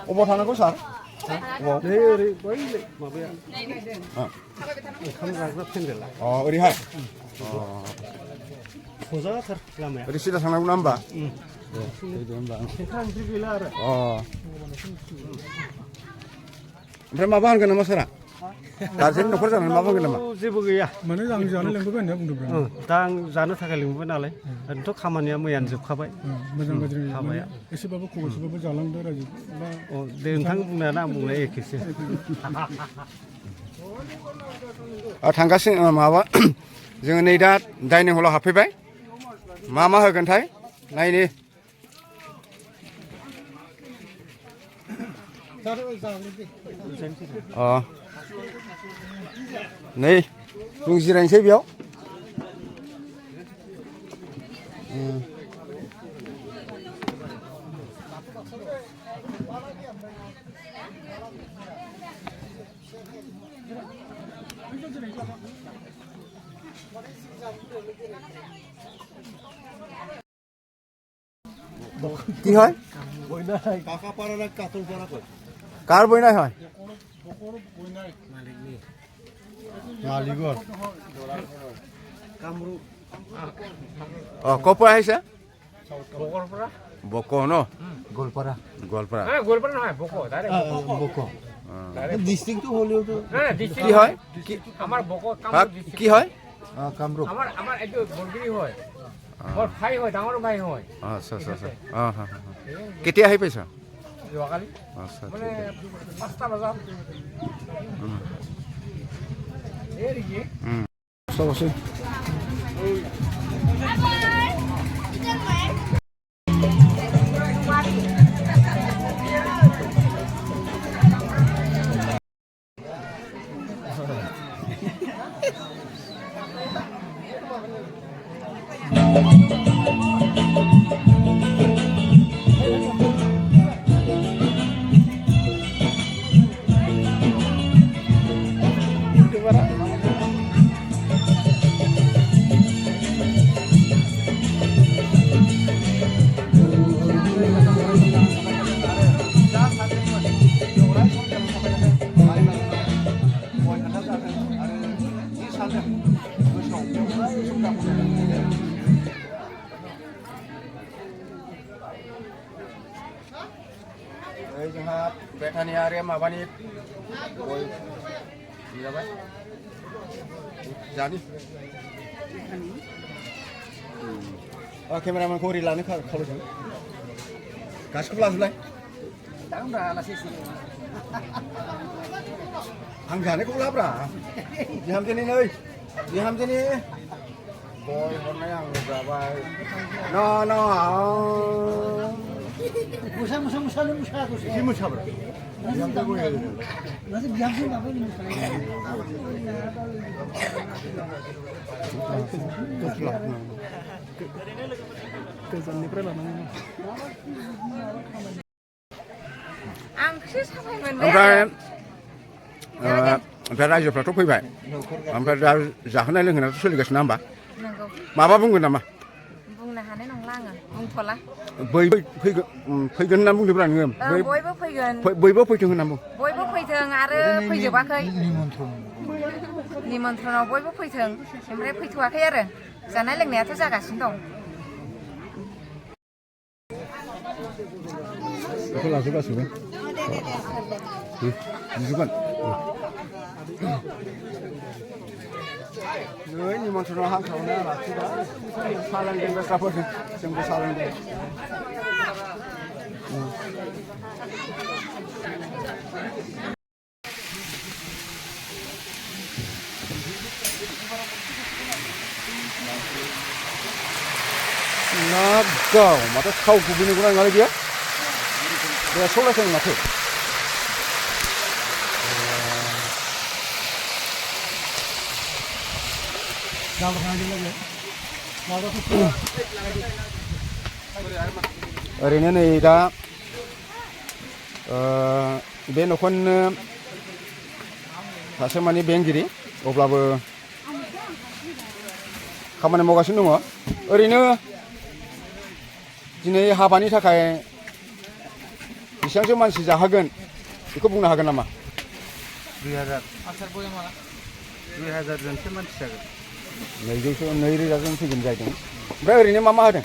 अबाव थानांगौ सार? नै ओरै बै माबाया ओंखाम जाग्रा पेन्देला ओरैहाय मोजांथार लामाया ओरै सिदा थांनांगौ ना होमबा? ओंख्रि गैला आरो ओमफ्राय माबा होनगोन नामा सारा? गारजेन न'खर जानानै माबा होनगोन नामा? जेबो गैया माने आं जानो लिंबोबाय होनना बुंदोंमोन दा आं जानो थाखाय लिंबोबाय नालाय ओरैनोथ' खामानिया मैयानो जोबखाबाय मोजां गाज्रि हाबाया एसेबाबो खबरसेबाबो जालांदो रायजो दे नोंथां बुंनायानो आं बुंनाया एखेसो थांगासिनो माबा जोङो नै दा डाइनिं हलाव हाबफैबाय मा मा होगोनथाय नायनि नै जों जिरायनोसै बेयाव কি হয় কাৰ বইনাই হয় মালিকৰ ক'ৰ পৰা আহিছে বক ন গোৱালপাৰা গোৱালপাৰা নহয় বক ডিষ্ট্ৰিক্টটো হ'লেওতো কি হয় কি হয় কামৰূপ আমাৰ এইটো বৰগুৰি হয় মোৰ ভাই হয় ডাঙৰ ভাই হয় আচ্ছা আচ্ছা আচ্ছা কেতিয়া আহি পাইছা যোৱাকালি আচ্ছা মানে 5টা বজাত চব আছে जोंहा बेटानि आरो माबानि गय जाबाय जानि केमेरामेनखौ ओरै लानो खावलायदों गासिखौबो लाजोबलाय आं जानायखौ लाब्रा बिहामजोनि नै बिहामजोनि गय हरनाय आं जाबाय न Musa Ini musa bro. Nanti biasa nggak boleh musa. गोजाननिफ्राय लानानै आंखौसो साफाय मोनबाय ओमफ्राय रायजोफ्राथ' फैबाय ओमफ्राय दा जाहोनाय लोंहोनायाथ' सोलिगासिनो होमबा नंगौ माबा बुंगोन नामा बुंनो हानाय नंला आङो बुंथ'ला फैगोन होनना बुंदोंब्रा नोङो बयबो फैगोन बयबो फैथों होनना बुं बयबो फैथों आरो फैजोबाखै निमन्त्रनाव बयबो फैथों ओमफ्राय फैथ'वाखै आरो जानाय लोंनायाथ' जागासिनो दं बेखौ लाजोबगासिनो बिजुगोन नै निमन्त्रनाव हांख्रावनो लाखिबाय साहा लोंदों बेस्राफोरजों जोंबो साहा लोंदों Nagaw, mata kau kubini kurang kali dia. Dia solas yang mati. ओरैनो नै दा बे न'खरनो सासे माने बेंगिरि अब्लाबो खामानि मावगासिनो दङ ओरैनो दिनै हाबानि थाखाय बेसेबांसो मानसि जाहोगोन बेखौ बुंनो हागोन नामा? 2000 जनसो मानसि जागोन। 200 जन फैगोन जाहैदों। ओमफ्राय ओरैनो मा मा होदों?